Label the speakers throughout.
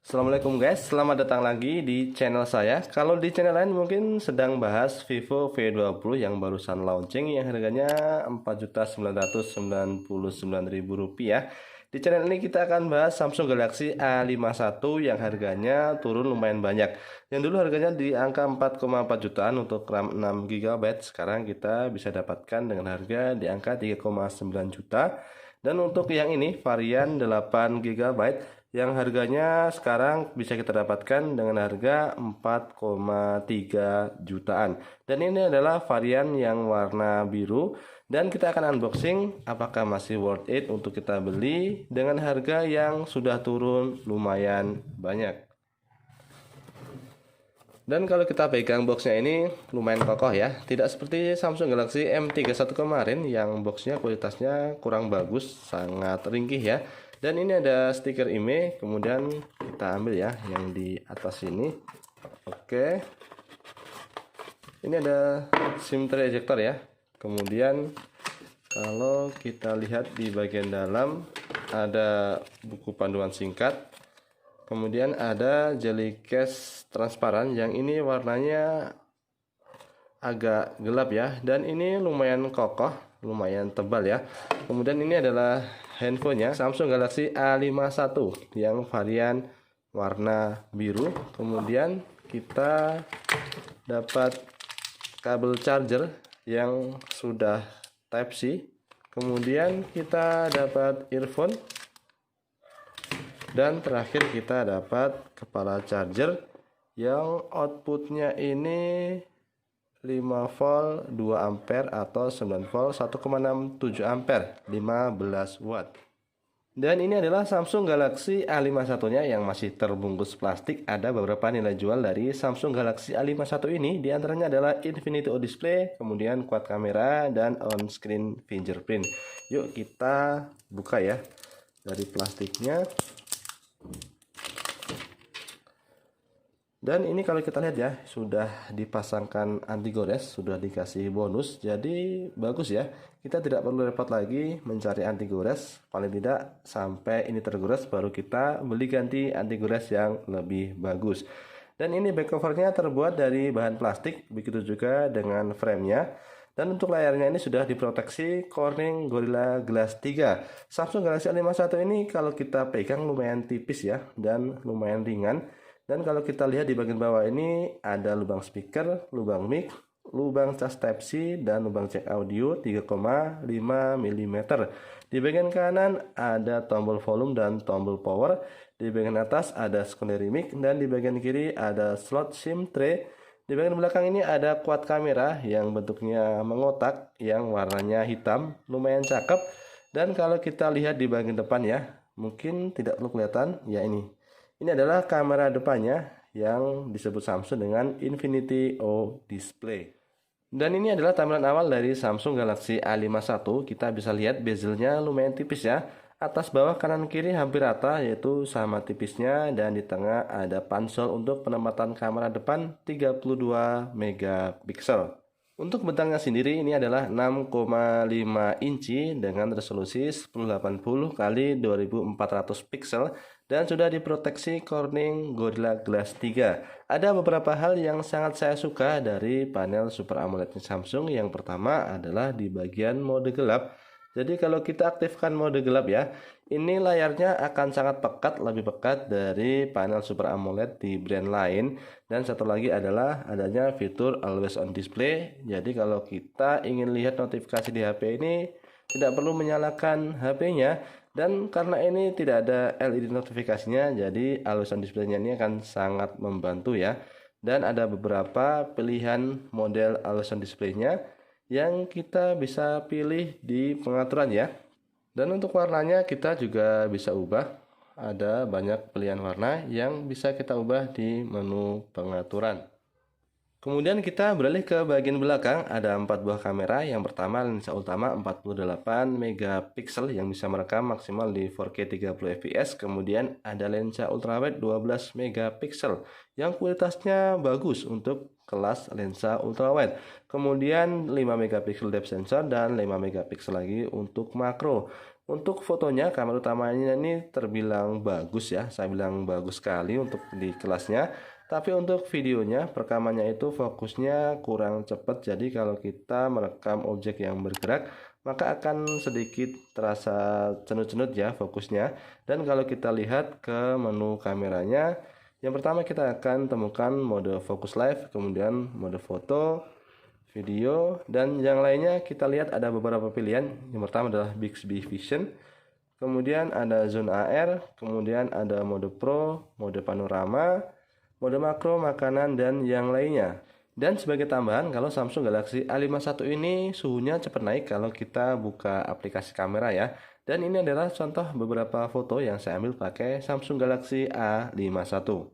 Speaker 1: Assalamualaikum guys, selamat datang lagi di channel saya. Kalau di channel lain mungkin sedang bahas Vivo V20 yang barusan launching yang harganya Rp4.999.000. Di channel ini kita akan bahas Samsung Galaxy A51 yang harganya turun lumayan banyak. Yang dulu harganya di angka 4,4 jutaan untuk RAM 6 GB, sekarang kita bisa dapatkan dengan harga di angka 3,9 juta. Dan untuk yang ini varian 8 GB yang harganya sekarang bisa kita dapatkan dengan harga 4,3 jutaan. Dan ini adalah varian yang warna biru. Dan kita akan unboxing apakah masih worth it untuk kita beli dengan harga yang sudah turun lumayan banyak. Dan kalau kita pegang boxnya ini lumayan kokoh ya, tidak seperti Samsung Galaxy M31 kemarin yang boxnya kualitasnya kurang bagus, sangat ringkih ya. Dan ini ada stiker IMEI, kemudian kita ambil ya yang di atas ini. Oke, ini ada SIM tray ejector ya. Kemudian kalau kita lihat di bagian dalam ada buku panduan singkat. Kemudian ada jelly case transparan yang ini warnanya agak gelap ya, dan ini lumayan kokoh, lumayan tebal ya. Kemudian ini adalah handphonenya Samsung Galaxy A51 yang varian warna biru. Kemudian kita dapat kabel charger yang sudah Type C. Kemudian kita dapat earphone. Dan terakhir kita dapat kepala charger yang outputnya ini 5 volt 2 ampere atau 9 volt 1,67 ampere 15 watt. Dan ini adalah Samsung Galaxy A51 nya yang masih terbungkus plastik. Ada beberapa nilai jual dari Samsung Galaxy A51 ini, diantaranya adalah Infinity O Display, kemudian quad kamera, dan on screen fingerprint. Yuk kita buka ya dari plastiknya. Dan ini kalau kita lihat ya, sudah dipasangkan anti gores, sudah dikasih bonus, jadi bagus ya. Kita tidak perlu repot lagi mencari anti gores, paling tidak sampai ini tergores baru kita beli ganti anti gores yang lebih bagus. Dan ini back covernya terbuat dari bahan plastik, begitu juga dengan framenya. Dan untuk layarnya ini sudah diproteksi Corning Gorilla Glass 3. Samsung Galaxy A51 ini kalau kita pegang lumayan tipis ya, dan lumayan ringan. Dan kalau kita lihat di bagian bawah ini ada lubang speaker, lubang mic, lubang cas Type C, dan lubang jack audio 3,5 mm. Di bagian kanan ada tombol volume dan tombol power. Di bagian atas ada secondary mic, dan di bagian kiri ada slot SIM tray. Di bagian belakang ini ada quad kamera yang bentuknya mengotak, yang warnanya hitam, lumayan cakep. Dan kalau kita lihat di bagian depan ya, mungkin tidak perlu kelihatan ya ini. Ini adalah kamera depannya yang disebut Samsung dengan Infinity O Display. Dan ini adalah tampilan awal dari Samsung Galaxy A51. Kita bisa lihat bezelnya lumayan tipis ya. Atas, bawah, kanan, kiri hampir rata, yaitu sama tipisnya. Dan di tengah ada pansel untuk penempatan kamera depan 32 megapiksel. Untuk bentangnya sendiri ini adalah 6,5 inci dengan resolusi 1080 x 2400 pixel dan sudah diproteksi Corning Gorilla Glass 3. Ada beberapa hal yang sangat saya suka dari panel Super AMOLED Samsung. Yang pertama adalah di bagian mode gelap. Jadi kalau kita aktifkan mode gelap ya, ini layarnya akan sangat pekat, lebih pekat dari panel Super AMOLED di brand lain. Dan satu lagi adalah adanya fitur Always On Display. Jadi kalau kita ingin lihat notifikasi di HP ini, tidak perlu menyalakan HP-nya. Dan karena ini tidak ada LED notifikasinya, jadi Always On Display-nya ini akan sangat membantu ya. Dan ada beberapa pilihan model Always On Display-nya yang kita bisa pilih di pengaturan ya. Dan untuk warnanya kita juga bisa ubah. Ada banyak pilihan warna yang bisa kita ubah di menu pengaturan. Kemudian kita beralih ke bagian belakang, ada 4 buah kamera. Yang pertama lensa utama 48 megapiksel yang bisa merekam maksimal di 4K 30 fps. Kemudian ada lensa ultrawide 12 megapiksel yang kualitasnya bagus untuk kelas lensa ultrawide. Kemudian 5 megapiksel depth sensor dan 5 megapiksel lagi untuk makro. Untuk fotonya, kamera utamanya ini terbilang bagus ya, saya bilang bagus sekali untuk di kelasnya. Tapi untuk videonya, perekamannya itu fokusnya kurang cepat. Jadi kalau kita merekam objek yang bergerak, maka akan sedikit terasa cenut-cenut ya fokusnya. Dan kalau kita lihat ke menu kameranya, yang pertama kita akan temukan mode focus live, kemudian mode foto, video, dan yang lainnya. Kita lihat ada beberapa pilihan. Yang pertama adalah Bixby Vision, kemudian ada Zone AR, kemudian ada mode Pro, mode panorama, mode makro, makanan, dan yang lainnya. Dan sebagai tambahan, kalau Samsung Galaxy A51 ini suhunya cepat naik kalau kita buka aplikasi kamera ya. Dan ini adalah contoh beberapa foto yang saya ambil pakai Samsung Galaxy A51.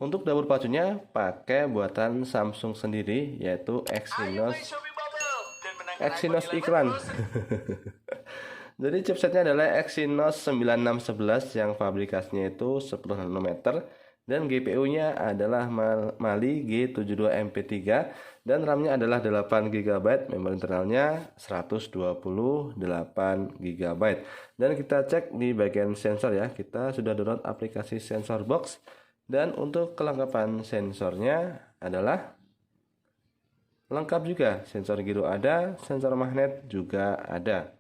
Speaker 1: Untuk dapur pacunya pakai buatan Samsung sendiri, yaitu Exynos iklan. Jadi chipsetnya adalah Exynos 9611 yang fabrikasinya itu 10 nanometer, dan GPU-nya adalah Mali G72MP3, dan RAM-nya adalah 8 GB, memori internalnya 128 GB. Dan kita cek di bagian sensor ya, kita sudah download aplikasi Sensor Box. Dan untuk kelengkapan sensornya adalah lengkap juga, sensor giro ada, sensor magnet juga ada.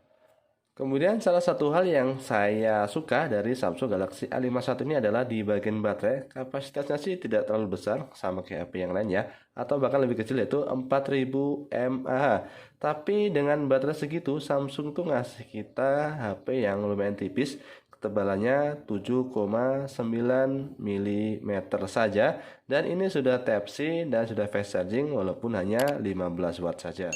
Speaker 1: Kemudian salah satu hal yang saya suka dari Samsung Galaxy A51 ini adalah di bagian baterai. Kapasitasnya sih tidak terlalu besar sama kayak HP yang lain ya, atau bahkan lebih kecil, yaitu 4000 mAh. Tapi dengan baterai segitu Samsung tuh ngasih kita HP yang lumayan tipis, ketebalannya 7,9 mm saja, dan ini sudah Type-C dan sudah fast charging walaupun hanya 15 watt saja.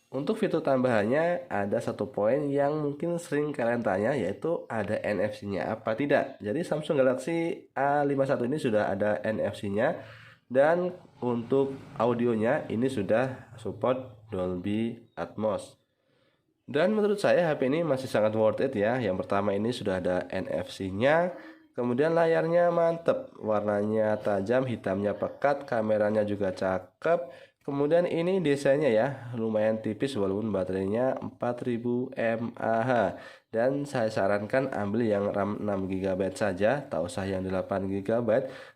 Speaker 1: Untuk fitur tambahannya ada satu poin yang mungkin sering kalian tanya, yaitu ada NFC-nya apa tidak. Jadi Samsung Galaxy A51 ini sudah ada NFC-nya, dan untuk audionya ini sudah support Dolby Atmos. Dan menurut saya HP ini masih sangat worth it ya. Yang pertama ini sudah ada NFC-nya, kemudian layarnya mantep, warnanya tajam, hitamnya pekat, kameranya juga cakep. Kemudian ini desainnya ya, lumayan tipis walaupun baterainya 4000 mAh. Dan saya sarankan ambil yang RAM 6 GB saja, tak usah yang 8 GB,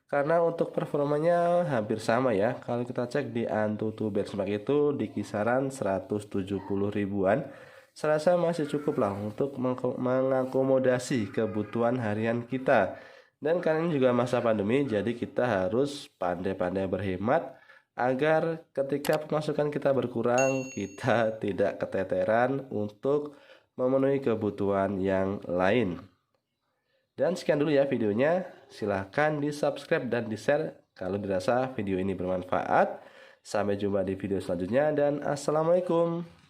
Speaker 1: karena untuk performanya hampir sama ya. Kalau kita cek di Antutu benchmark itu di kisaran 170 ribuan. Saya rasa masih cukup lah untuk mengakomodasi kebutuhan harian kita. Dan karena ini juga masa pandemi, jadi kita harus pandai-pandai berhemat agar ketika pemasukan kita berkurang, kita tidak keteteran untuk memenuhi kebutuhan yang lain. Dan sekian dulu ya videonya. Silahkan di subscribe dan di share kalau dirasa video ini bermanfaat. Sampai jumpa di video selanjutnya, dan assalamualaikum.